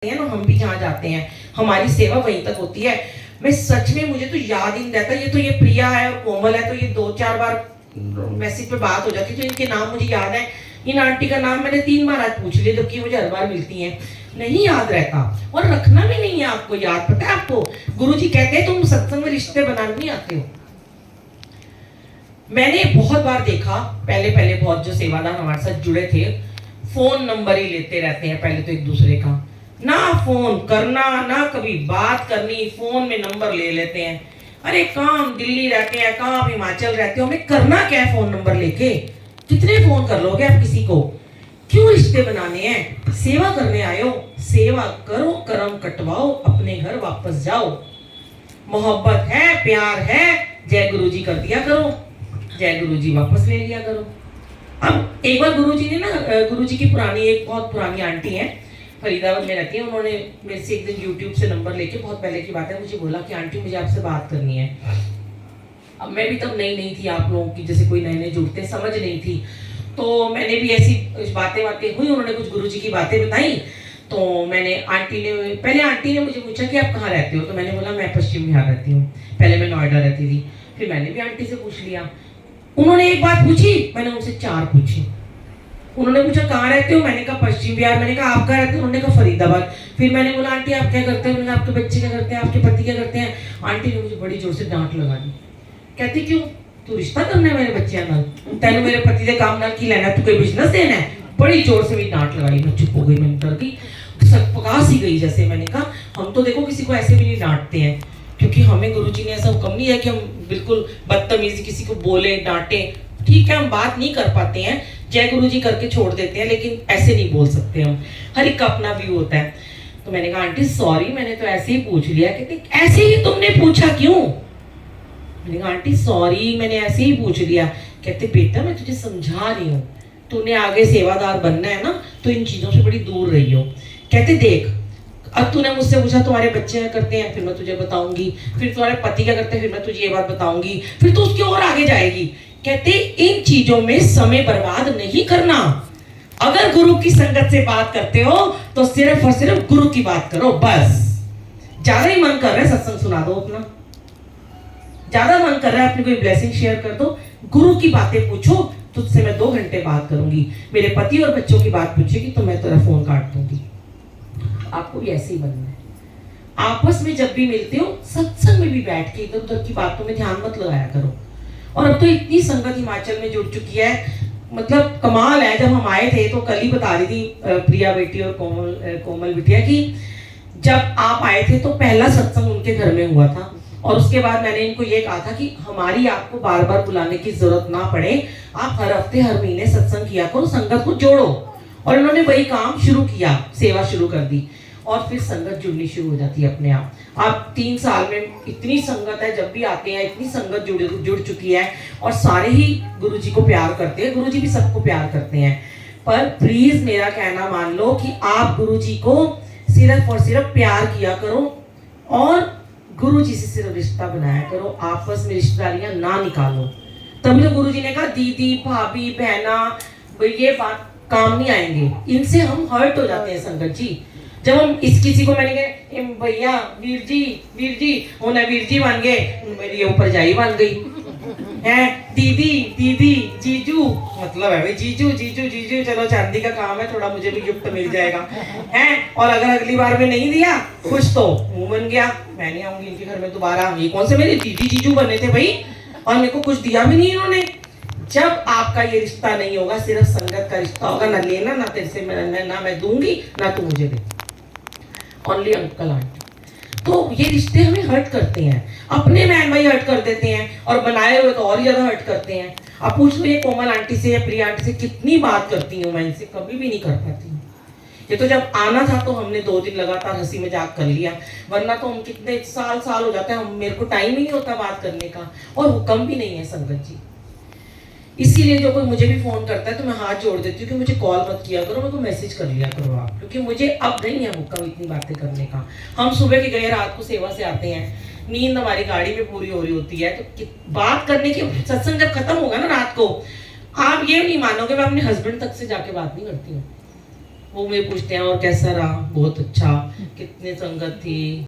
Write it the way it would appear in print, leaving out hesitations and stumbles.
हैं ना, हम भी जहाँ जाते हैं हमारी सेवा वहीं तक होती है। मैं सच में, मुझे तो याद ही नहीं रहता। ये प्रिया है और कोमल है, तो ये 2-4 बार मैसेज पे बात हो जाती है, तो इनके नाम मुझे याद है। इन आंटी का नाम मैंने 3 बार आज पूछ लिया, जबकि मुझे हर बार मिलती हैं। नहीं याद रहता और रखना भी नहीं है आपको याद। पता है आपको, गुरुजी कहते हैं तुम सत्संग में रिश्ते बनाने नहीं आते हो। मैंने बहुत बार देखा, पहले बहुत जो सेवादार हमारे साथ जुड़े थे, फोन नंबर ही लेते रहते हैं पहले तो एक दूसरे का, ना फोन करना ना कभी बात करनी, फोन में नंबर ले लेते हैं। अरे काम दिल्ली रहते हैं, कहाँ आप हिमाचल रहते हो, हमें करना क्या है फोन नंबर लेके? कितने फोन कर लोगे आप किसी को? क्यों रिश्ते बनाने हैं? सेवा करने आए हो, सेवा करो, कर्म कटवाओ, अपने घर वापस जाओ। मोहब्बत है, प्यार है, जय गुरुजी कर दिया करो, जय गुरुजी वापस ले लिया करो। अब एक बार गुरुजी ने ना, गुरुजी की पुरानी, एक बहुत पुरानी आंटी है, फरीदाबाद में रहती है, उन्होंने मेरे से एक दिन यूट्यूब से नंबर लेके, बहुत पहले की बात है, मुझे बोला कि आंटी मुझे आपसे बात करनी है। अब मैं भी तब नई थी, आप लोगों की जैसे कोई नए जुड़ते, समझ नहीं थी, तो मैंने भी ऐसी बातें हुई, उन्होंने कुछ गुरुजी की बातें बताई, तो मैंने आंटी ने मुझे पूछा कि आप कहाँ रहते हो, तो मैंने बोला मैं पश्चिम बिहार रहती हूँ, पहले मैं नोएडा रहती थी। फिर मैंने भी आंटी से पूछ लिया, उन्होंने एक बात पूछी, मैंने उनसे 4 पूछी। उन्होंने पूछा कहाँ रहते हो, मैंने कहा पश्चिम बिहार, मैंने कहा आप कहाँ रहते हो, उन्होंने कहा फरीदाबाद। फिर मैंने बोला आंटी आप क्या करते हो, मैंने कहा आपके बच्चे क्या करते हैं, आपके पति क्या करते हैं। आंटी ने मुझे बड़ी जोर से डांट लगा दी, कहती क्यों, तू रिश्ता करना है मेरे बच्चे नाल, तेन मेरे पति के काम नाल की लेना, तू कोई बिजनेस देना है। बड़ी जोर से मेरी डांट लगाई, मैं चुप हो गई, मैं डर गई, पका सी गई जैसे। मैंने कहा हम तो देखो किसी को ऐसे भी नहीं डांटते हैं, क्योंकि हमें गुरुजी ने ऐसा हुक्म नहीं है कि हम बिल्कुल बदतमीजी किसी को बोले डांटे। ठीक है, हम बात नहीं कर पाते हैं, जय गुरुजी करके छोड़ देते हैं, लेकिन ऐसे नहीं बोल सकते हम, हर एक का अपना व्यू होता है। तो मैंने कहा आंटी सॉरी, मैंने तो ऐसे ही पूछ लिया। कहते ऐसे ही तुमने पूछा क्यों? मैंने कहा आंटी सॉरी, मैंने ऐसे ही पूछ लिया। कहते बेटा मैं तुझे समझा रही हूँ, तूने आगे सेवादार बनना है ना, तो इन चीजों से बड़ी दूर रही हो। कहते देख, अब तूने मुझसे पूछा तुम्हारे बच्चे क्या करते हैं, फिर मैं तुझे बताऊंगी, फिर तुम्हारे पति क्या करते हैं, फिर मैं तुझे ये बात बताऊंगी, फिर तू उसके और आगे जाएगी। कहते इन चीजों में समय बर्बाद नहीं करना। अगर गुरु की संगत से बात करते हो तो सिर्फ और सिर्फ गुरु की बात करो, बस। ज्यादा ही मन कर रहा है सत्संग सुना दो अपना, ज्यादा मन कर रहा है अपनी कोई ब्लेसिंग शेयर कर दो, गुरु की बातें पूछो, तुझसे मैं 2 घंटे बात करूंगी। मेरे पति और बच्चों की बात पूछेगी तो मैं तेरा फोन काट दूंगी। आपको भी ऐसे ही बनना है। आपस में जब भी मिलते हो सत्संग में भी बैठ के इधर उधर की बातों में ध्यान मत लगाया करो। और अब तो इतनी संगत हिमाचल में जुड़ चुकी है, मतलब कमाल है। जब हम आए थे तो कल ही बता रही थी प्रिया बेटी और कोमल बिटिया की, जब आप आए थे तो पहला सत्संग उनके घर में हुआ था, और उसके बाद मैंने इनको ये कहा था कि हमारी आपको बार बार बुलाने की जरूरत ना पड़े, आप हर हफ्ते हर महीने सत्संग किया करो, संगत को जोड़ो। और इन्होंने वही काम शुरू किया, सेवा शुरू कर दी, और फिर संगत जुड़नी शुरू हो जाती है अपने आप। आप 3 साल में इतनी संगत है, जब भी आते हैं इतनी संगत जुड़ चुकी है, और सारे ही गुरुजी को प्यार करते हैं, गुरुजी भी सबको प्यार करते हैं। पर प्लीज मेरा कहना मान लो कि आप गुरुजी को सिर्फ और सिर्फ प्यार किया करो, और गुरुजी से सिर्फ रिश्ता बनाया करो, आपस में रिश्तेदारियां ना निकालो। तभी तो गुरुजी ने कहा दीदी भाभी बहना, ये बात काम नहीं आएंगे, इनसे हम हर्ट हो जाते हैं संगत जी। जब हम इस किसी को, मैंने कहा भैया वीर जी होना, वीर जी बन गए, मेरी ऊपर जाई बन गई है, दीदी जीजू, मतलब है भाई जीजू, चलो चांदी का काम है, थोड़ा मुझे भी गिफ्ट मिल जाएगा है। और अगर अगली बार में नहीं दिया कुछ तो मुंह बन गया, मैं नहीं आऊंगी इनके घर में दोबारा। ये कौन से मेरे दीदी जीजू बने थे भाई, और मेरे को कुछ दिया भी नहीं इन्होंने। जब आपका ये रिश्ता नहीं होगा, सिर्फ संगत का रिश्ता होगा, ना लेना ना तेरे से ना मैं दूंगी ना तू मुझे दे, ओनली अंकल आंटी, तो ये रिश्ते हमें हर्ट करते हैं। अपने बहन भाई हर्ट कर देते हैं, और बनाए हुए तो और ज्यादा हर्ट करते हैं। अब पूछ लो ये कोमल आंटी से या प्रिया आंटी से कितनी बात करती हूँ मैं, इनसे कभी भी नहीं कर पाती। ये तो जब आना था तो हमने 2 दिन लगातार हंसी मजाक कर लिया, वरना तो हम कितने साल हो जाते हैं, मेरे को टाइम ही नहीं होता बात करने का, और हुक्म भी नहीं है संगत जी। इसीलिए जो कोई मुझे भी फोन करता है तो मैं हाथ जोड़ देती हूँ कि मुझे कॉल मत किया करो, मेरे को मैसेज कर लिया करो आप, क्योंकि मुझे अब नहीं है हुक्म इतनी बातें करने का। हम सुबह के गए रात को सेवा से आते हैं, नींद हमारी गाड़ी में पूरी हो रही होती है, तो बात करने की, सत्संग जब खत्म होगा ना रात को, आप ये नहीं मानोगे मैं अपने हस्बैंड तक से जाके बात नहीं करती हूँ। वो मुझे पूछते हैं और कैसा रहा, बहुत अच्छा, कितनी संगत थी,